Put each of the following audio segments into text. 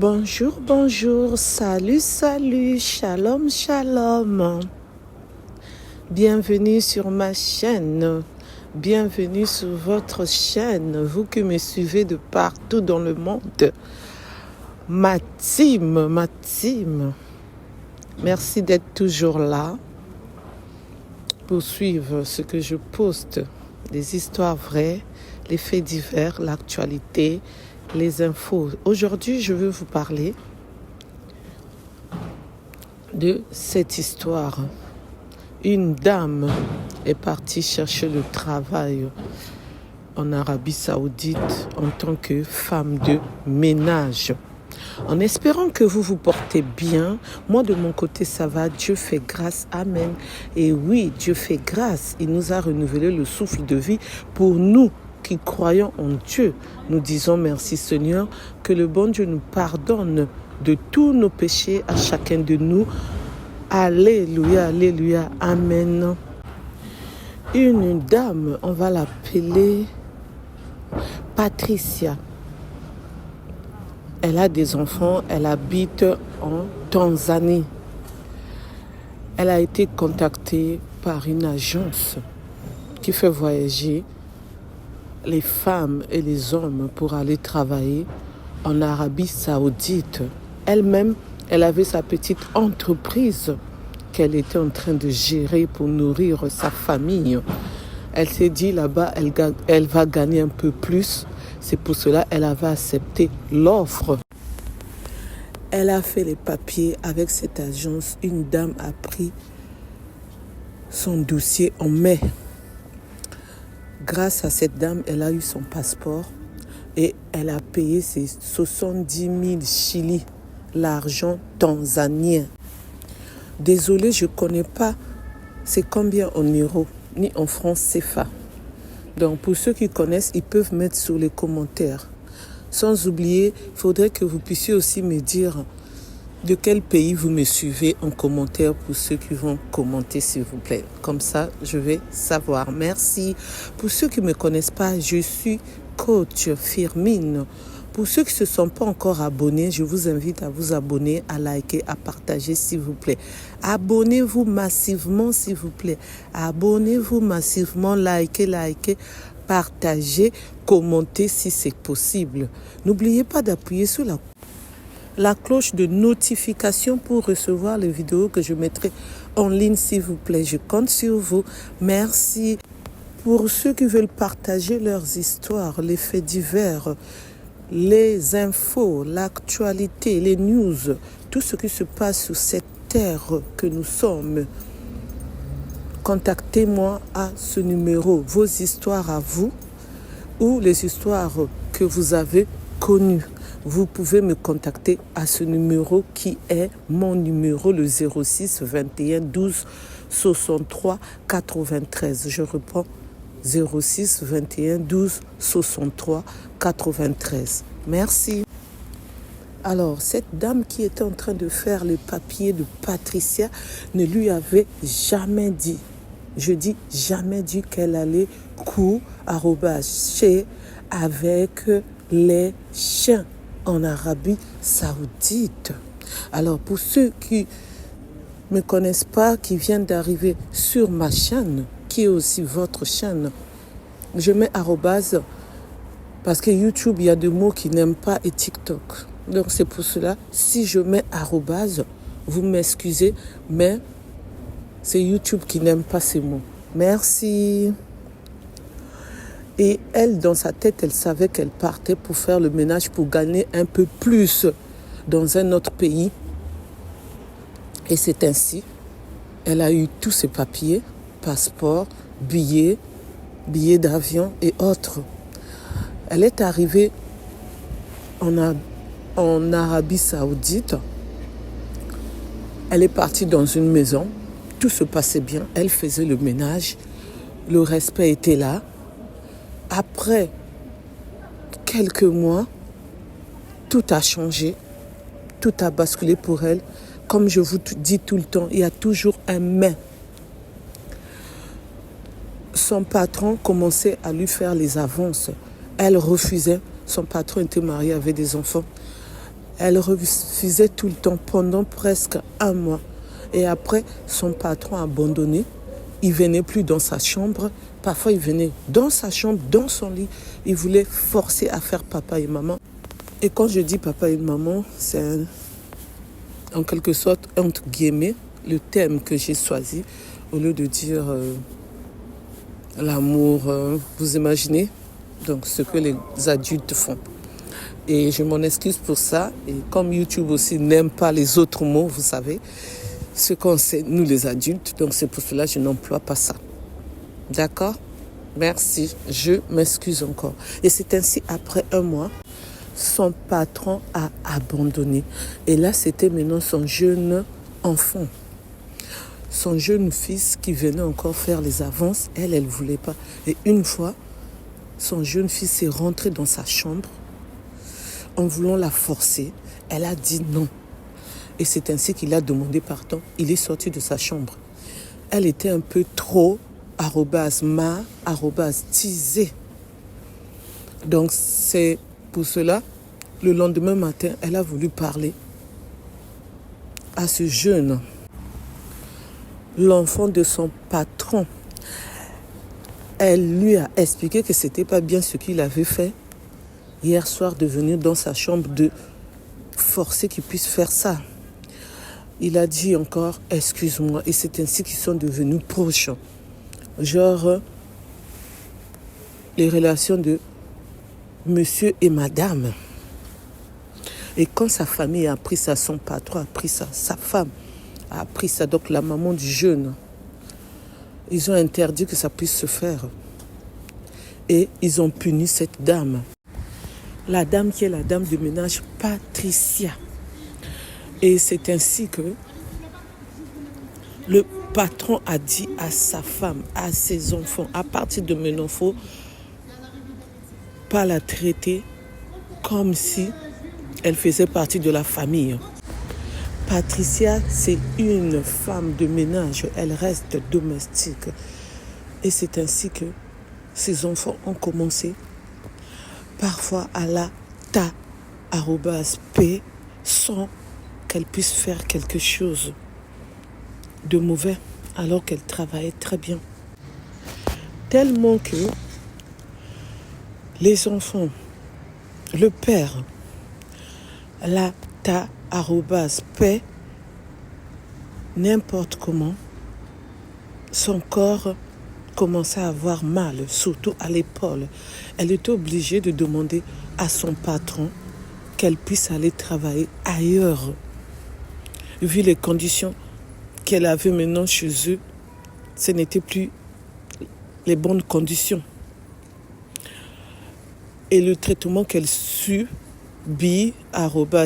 Bonjour, bonjour, salut, salut, shalom, shalom. Bienvenue sur ma chaîne, bienvenue sur votre chaîne, vous qui me suivez de partout dans le monde. Ma team. Merci d'être toujours là pour suivre ce que je poste, les histoires vraies, les faits divers, l'actualité, les infos. Aujourd'hui, je veux vous parler de cette histoire. Une dame est partie chercher le travail en Arabie Saoudite en tant que femme de ménage. En espérant que vous vous portez bien, moi de mon côté ça va, Dieu fait grâce, amen. Et oui, Dieu fait grâce, il nous a renouvelé le souffle de vie pour nous qui croyons en Dieu. Nous disons merci Seigneur, que le bon Dieu nous pardonne de tous nos péchés à chacun de nous. Alléluia, alléluia, amen. Une dame, on va l'appeler Patricia. Elle a des enfants, elle habite en Tanzanie. Elle a été contactée par une agence qui fait voyager les femmes et les hommes pour aller travailler en Arabie Saoudite. Elle-même, elle avait sa petite entreprise qu'elle était en train de gérer pour nourrir sa famille. Elle s'est dit là-bas, elle va gagner un peu plus. C'est pour cela qu'elle avait accepté l'offre. Elle a fait les papiers avec cette agence. Une dame a pris son dossier en mai. Grâce à cette dame, elle a eu son passeport et elle a payé ses 70 000 Chili, l'argent tanzanien. Désolée, je ne connais pas c'est combien en euros, ni en francs CFA. Donc, pour ceux qui connaissent, ils peuvent mettre sur les commentaires. Sans oublier, il faudrait que vous puissiez aussi me dire de quel pays vous me suivez en commentaire pour ceux qui vont commenter, s'il vous plaît. Comme ça, je vais savoir. Merci. Pour ceux qui ne me connaissent pas, je suis coach Firmine. Pour ceux qui ne se sont pas encore abonnés, je vous invite à vous abonner, à liker, à partager, s'il vous plaît. Abonnez-vous massivement, s'il vous plaît. Abonnez-vous massivement, likez, partagez, commentez si c'est possible. N'oubliez pas d'appuyer sur la cloche de notification pour recevoir les vidéos que je mettrai en ligne, s'il vous plaît. Je compte sur vous. Merci. Pour ceux qui veulent partager leurs histoires, les faits divers, les infos, l'actualité, les news, tout ce qui se passe sur cette terre que nous sommes, contactez-moi à ce numéro. Vos histoires à vous ou les histoires que vous avez connues. Vous pouvez me contacter à ce numéro qui est mon numéro, le 06 21 12 63 93. Je reprends 06 21 12 63 93. Merci. Alors, cette dame qui était en train de faire les papiers de Patricia ne lui avait jamais dit, je dis jamais dit qu'elle allait chez avec les chiens en Arabie Saoudite. Alors, pour ceux qui ne me connaissent pas, qui viennent d'arriver sur ma chaîne, qui est aussi votre chaîne, je mets arrobase parce que YouTube, il y a des mots qui n'aiment pas et TikTok. Donc, c'est pour cela, si je mets arrobase, vous m'excusez, mais c'est YouTube qui n'aime pas ces mots. Merci. Et elle, dans sa tête, elle savait qu'elle partait pour faire le ménage, pour gagner un peu plus dans un autre pays. Et c'est ainsi, elle a eu tous ses papiers, passeport, billets d'avion et autres. Elle est arrivée en Arabie Saoudite. Elle est partie dans une maison. Tout se passait bien. Elle faisait le ménage. Le respect était là. Après quelques mois, tout a changé. Tout a basculé pour elle. Comme je vous dis tout le temps, il y a toujours un mais. Son patron commençait à lui faire les avances. Elle refusait. Son patron était marié avec des enfants. Elle refusait tout le temps pendant presque un mois. Et après, son patron a abandonné. Il ne venait plus dans sa chambre. Parfois, il venait dans sa chambre, dans son lit. Il voulait forcer à faire papa et maman. Et quand je dis papa et maman, c'est en quelque sorte, entre guillemets, le thème que j'ai choisi. Au lieu de dire l'amour, vous imaginez, donc ce que les adultes font. Et je m'en excuse pour ça. Et comme YouTube aussi n'aime pas les autres mots, vous savez, ce qu'on sait, nous les adultes, donc c'est pour cela que je n'emploie pas ça. D'accord? Merci, je m'excuse encore. Et c'est ainsi, après un mois, son patron a abandonné. Et là, c'était maintenant son jeune enfant. Son jeune fils qui venait encore faire les avances, elle ne voulait pas. Et une fois, son jeune fils est rentré dans sa chambre en voulant la forcer. Elle a dit non. Et c'est ainsi qu'il a demandé pardon. Il est sorti de sa chambre. Elle était un peu trop teasée. Donc c'est pour cela, le lendemain matin, elle a voulu parler à ce jeune, l'enfant de son patron. Elle lui a expliqué que ce n'était pas bien ce qu'il avait fait hier soir, de venir dans sa chambre, de forcer qu'il puisse faire ça. Il a dit encore « excuse-moi » et c'est ainsi qu'ils sont devenus proches. Genre, les relations de monsieur et madame. Et quand sa famille a appris ça, son patron a appris ça, sa femme a appris ça, donc la maman du jeune, ils ont interdit que ça puisse se faire. Et ils ont puni cette dame. La dame qui est la dame de ménage, Patricia. Et c'est ainsi que le patron a dit à sa femme, à ses enfants, à partir de maintenant, il ne faut pas la traiter comme si elle faisait partie de la famille. Patricia, c'est une femme de ménage, elle reste domestique. Et c'est ainsi que ses enfants ont commencé parfois à la @p sans qu'elle puisse faire quelque chose de mauvais alors qu'elle travaillait très bien. Tellement que les enfants, le père, la @p n'importe comment, son corps commençait à avoir mal, surtout à l'épaule. Elle était obligée de demander à son patron qu'elle puisse aller travailler ailleurs. Vu les conditions qu'elle avait maintenant chez eux, ce n'était plus les bonnes conditions. Et le traitement qu'elle subit,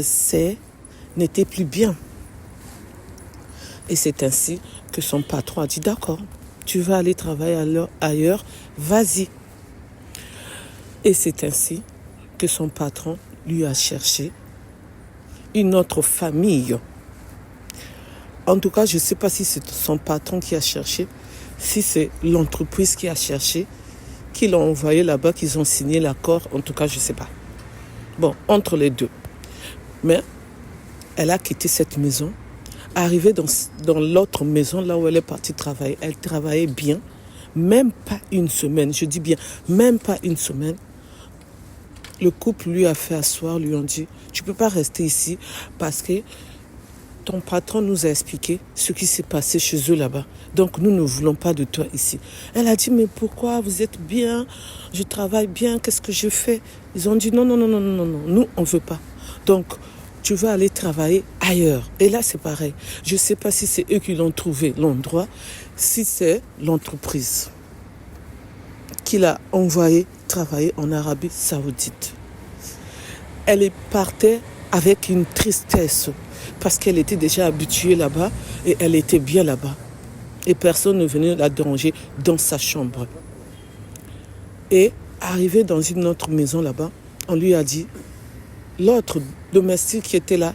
@c, n'était plus bien. Et c'est ainsi que son patron a dit d'accord, tu vas aller travailler ailleurs, vas-y. Et c'est ainsi que son patron lui a cherché une autre famille. En tout cas, je ne sais pas si c'est son patron qui a cherché, si c'est l'entreprise qui a cherché, qui l'ont envoyé là-bas, qu'ils ont signé l'accord. En tout cas, je ne sais pas. Bon, entre les deux. Mais elle a quitté cette maison, arrivée dans l'autre maison, là où elle est partie travailler. Elle travaillait bien, même pas une semaine. Je dis bien, même pas une semaine. Le couple lui a fait asseoir, lui ont dit, tu ne peux pas rester ici parce que ton patron nous a expliqué ce qui s'est passé chez eux là-bas. Donc, nous ne voulons pas de toi ici. Elle a dit, mais pourquoi? Vous êtes bien, je travaille bien, qu'est-ce que je fais? Ils ont dit, non, nous, on ne veut pas. Donc, tu vas aller travailler ailleurs. Et là, c'est pareil. Je ne sais pas si c'est eux qui l'ont trouvé, l'endroit, si c'est l'entreprise qui l'a envoyé travailler en Arabie Saoudite. Elle partait avec une tristesse parce qu'elle était déjà habituée là-bas et elle était bien là-bas. Et personne ne venait la déranger dans sa chambre. Et arrivée dans une autre maison là-bas, on lui a dit, l'autre domestique qui était là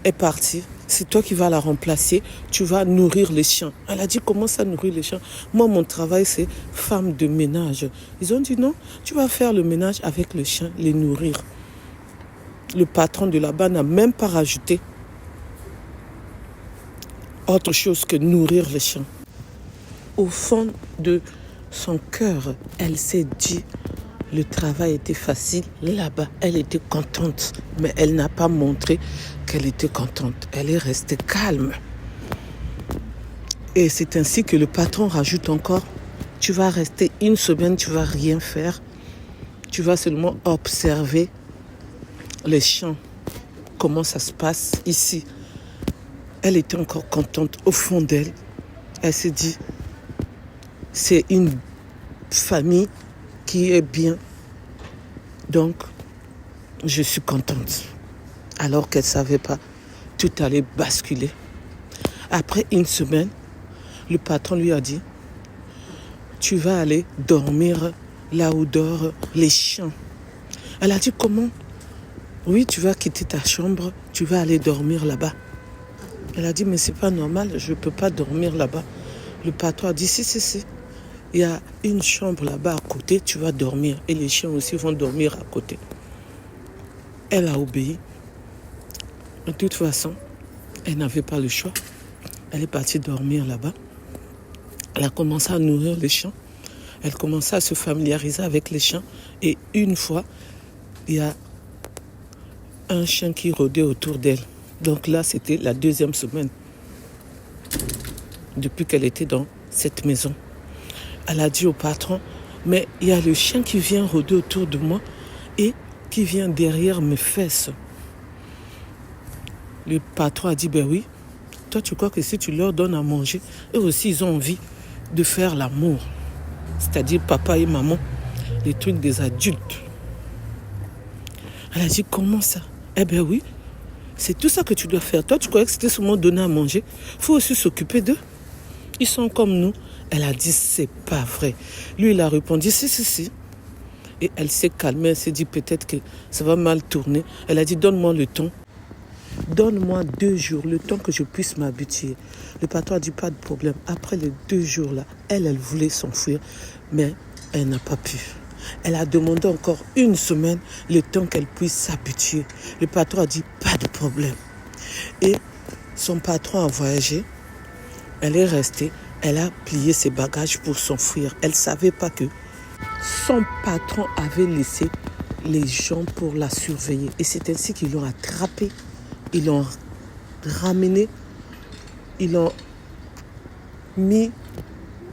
est parti. C'est toi qui vas la remplacer. Tu vas nourrir les chiens. Elle a dit, comment ça nourrir les chiens? Moi, mon travail, c'est femme de ménage. Ils ont dit, non, tu vas faire le ménage avec le chien, les nourrir. Le patron de là-bas n'a même pas rajouté autre chose que nourrir les chiens. Au fond de son cœur, elle s'est dit, le travail était facile là-bas. Elle était contente, mais elle n'a pas montré qu'elle était contente. Elle est restée calme. Et c'est ainsi que le patron rajoute encore, tu vas rester une semaine, tu vas rien faire. Tu vas seulement observer les champs, comment ça se passe ici. Elle était encore contente au fond d'elle. Elle s'est dit, c'est une famille qui est bien. Donc, je suis contente. Alors qu'elle ne savait pas, tout allait basculer. Après une semaine, le patron lui a dit, tu vas aller dormir là où dorment les chiens. Elle a dit, comment? Oui, tu vas quitter ta chambre, tu vas aller dormir là-bas. Elle a dit, mais c'est pas normal, je ne peux pas dormir là-bas. Le patron a dit, si. Il y a une chambre là-bas à côté, tu vas dormir. Et les chiens aussi vont dormir à côté. Elle a obéi. De toute façon, elle n'avait pas le choix. Elle est partie dormir là-bas. Elle a commencé à nourrir les chiens. Elle commençait à se familiariser avec les chiens. Et une fois, il y a un chien qui rôdait autour d'elle. Donc là, c'était la deuxième semaine depuis qu'elle était dans cette maison. Elle a dit au patron, mais il y a le chien qui vient rôder autour de moi et qui vient derrière mes fesses. Le patron a dit, ben oui, toi tu crois que si tu leur donnes à manger, eux aussi ils ont envie de faire l'amour. C'est-à-dire papa et maman, les trucs des adultes. Elle a dit, comment ça? Eh ben oui, c'est tout ça que tu dois faire. Toi tu croyais que c'était seulement donner à manger. Il faut aussi s'occuper d'eux. Ils sont comme nous. Elle a dit, c'est pas vrai. Lui, il a répondu, si. Et elle s'est calmée, elle s'est dit, peut-être que ça va mal tourner. Elle a dit, donne-moi le temps. Donne-moi 2 jours, le temps que je puisse m'habituer. Le patron a dit, pas de problème. Après les 2 jours-là, elle voulait s'enfuir, mais elle n'a pas pu. Elle a demandé encore 1 semaine, le temps qu'elle puisse s'habituer. Le patron a dit, pas de problème. Et son patron a voyagé. Elle est restée. Elle a plié ses bagages pour s'enfuir. Elle ne savait pas que son patron avait laissé les gens pour la surveiller. Et c'est ainsi qu'ils l'ont attrapée. Ils l'ont ramenée. Ils l'ont mis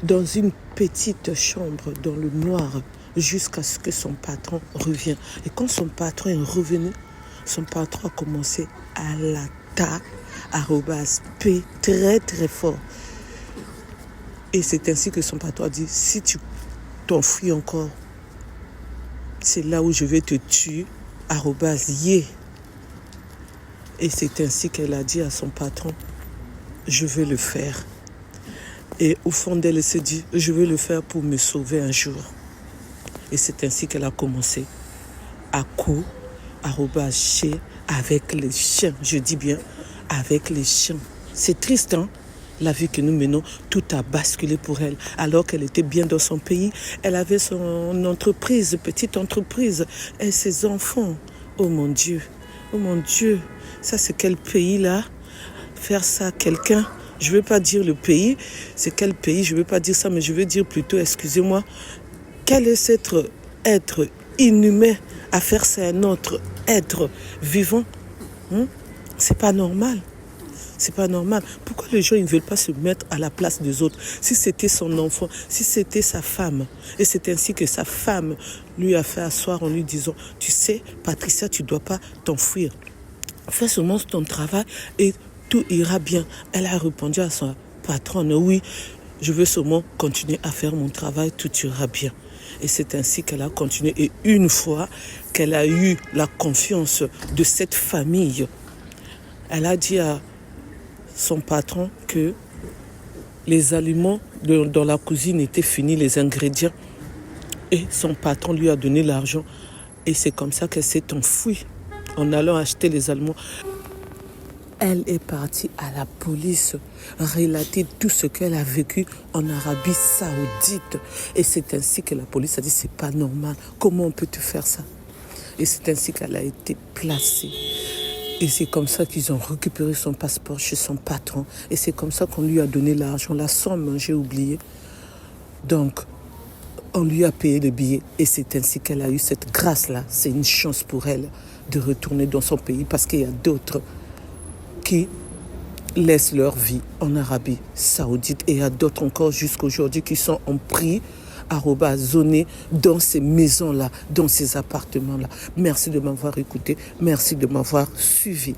dans une petite chambre dans le noir jusqu'à ce que son patron revienne. Et quand son patron est revenu, son patron a commencé à la @p très très fort. Et c'est ainsi que son patron a dit, si tu t'enfuis encore, c'est là où je vais te tuer, @yé. Et c'est ainsi qu'elle a dit à son patron, je vais le faire. Et au fond d'elle, elle s'est dit, je vais le faire pour me sauver un jour. Et c'est ainsi qu'elle a commencé à @chez avec les chiens. Je dis bien, avec les chiens. C'est triste, hein? La vie que nous menons, tout a basculé pour elle. Alors qu'elle était bien dans son pays, elle avait son entreprise, petite entreprise, et ses enfants. Oh mon Dieu, ça c'est quel pays là? Faire ça à quelqu'un, je ne veux pas dire le pays, c'est quel pays, je ne veux pas dire ça, mais je veux dire plutôt, excusez-moi, quel est cet être inhumain à faire ça à un autre être vivant? C'est pas normal. C'est pas normal. Pourquoi les gens ne veulent pas se mettre à la place des autres? Si c'était son enfant, si c'était sa femme, et c'est ainsi que sa femme lui a fait asseoir en lui disant, tu sais, Patricia, tu ne dois pas t'enfuir. Fais seulement ton travail et tout ira bien. Elle a répondu à son patronne, oui, je veux seulement continuer à faire mon travail, tout ira bien. Et c'est ainsi qu'elle a continué. Et une fois qu'elle a eu la confiance de cette famille, elle a dit à son patron que les aliments dans la cuisine étaient finis, les ingrédients. Et son patron lui a donné l'argent. Et c'est comme ça qu'elle s'est enfuie en allant acheter les aliments. Elle est partie à la police relater tout ce qu'elle a vécu en Arabie Saoudite. Et c'est ainsi que la police a dit, c'est pas normal. Comment on peut te faire ça? Et c'est ainsi qu'elle a été placée. Et c'est comme ça qu'ils ont récupéré son passeport chez son patron. Et c'est comme ça qu'on lui a donné l'argent, la somme, j'ai oublié. Donc, on lui a payé le billet. Et c'est ainsi qu'elle a eu cette grâce-là. C'est une chance pour elle de retourner dans son pays parce qu'il y a d'autres qui laissent leur vie en Arabie Saoudite. Et il y a d'autres encore jusqu'aujourd'hui qui sont en prix, zonés dans ces maisons-là, dans ces appartements-là. Merci de m'avoir écouté, merci de m'avoir suivi.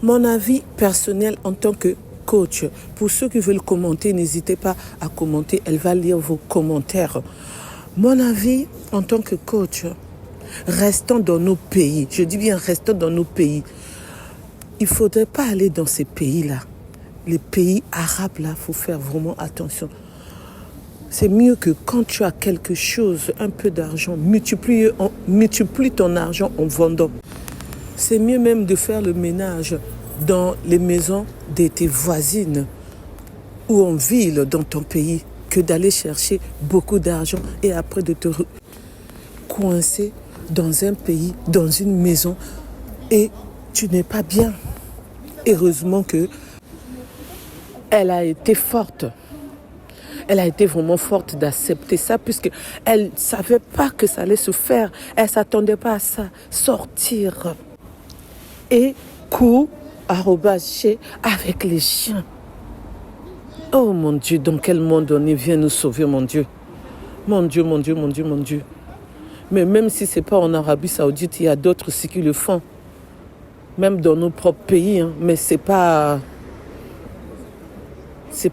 Mon avis personnel en tant que coach, pour ceux qui veulent commenter, n'hésitez pas à commenter, elle va lire vos commentaires. Mon avis en tant que coach, restons dans nos pays, je dis bien restons dans nos pays. Il ne faudrait pas aller dans ces pays-là. Les pays arabes, là, il faut faire vraiment attention. C'est mieux que quand tu as quelque chose, un peu d'argent, multiplie ton argent en vendant. C'est mieux même de faire le ménage dans les maisons de tes voisines ou en ville dans ton pays que d'aller chercher beaucoup d'argent et après de te coincer dans un pays, dans une maison et tu n'es pas bien. Heureusement que elle a été forte. Elle a été vraiment forte d'accepter ça puisqu'elle ne savait pas que ça allait se faire. Elle ne s'attendait pas à ça. Sortir et avec les chiens. Oh mon Dieu, dans quel monde on est, viens nous sauver, mon Dieu. Mon Dieu, mon Dieu, mon Dieu, mon Dieu. Mais même si ce n'est pas en Arabie Saoudite, il y a d'autres aussi qui le font. Même dans nos propres pays. Hein. Mais c'est pas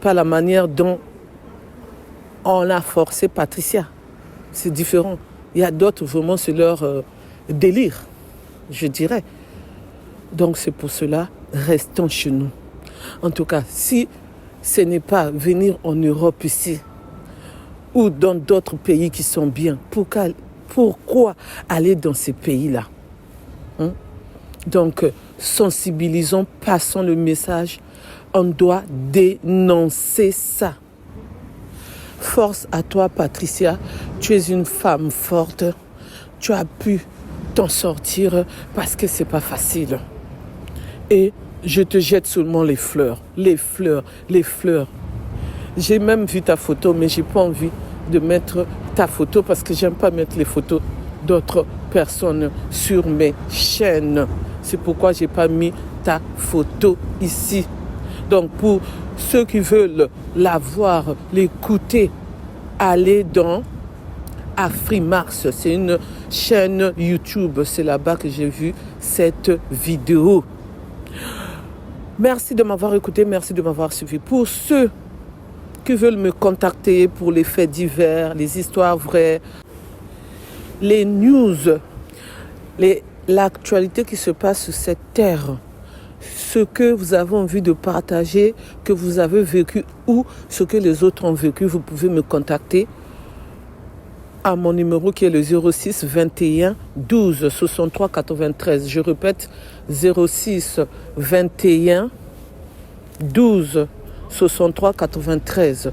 la manière dont on a forcé Patricia. C'est différent. Il y a d'autres, vraiment, c'est leur délire, je dirais. Donc c'est pour cela, restons chez nous. En tout cas, si ce n'est pas venir en Europe ici, ou dans d'autres pays qui sont bien, pourquoi aller dans ces pays-là? Donc, sensibilisons, passons le message. On doit dénoncer ça. Force à toi, Patricia. Tu es une femme forte. Tu as pu t'en sortir parce que c'est pas facile. Et je te jette seulement les fleurs. Les fleurs, les fleurs. J'ai même vu ta photo, mais j'ai pas envie de mettre ta photo parce que j'aime pas mettre les photos d'autres personnes sur mes chaînes. C'est pourquoi j'ai pas mis ta photo ici. Donc pour ceux qui veulent la voir, l'écouter, allez dans Afrimars. C'est une chaîne YouTube. C'est là-bas que j'ai vu cette vidéo. Merci de m'avoir écouté, merci de m'avoir suivi. Pour ceux qui veulent me contacter pour les faits divers, les histoires vraies, les news, l'actualité qui se passe sur cette terre, ce que vous avez envie de partager, que vous avez vécu ou ce que les autres ont vécu, vous pouvez me contacter à mon numéro qui est le 06 21 12 63 93. Je répète, 06 21 12 63 93.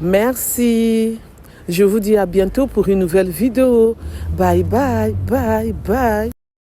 Merci. Je vous dis à bientôt pour une nouvelle vidéo. Bye bye, bye bye.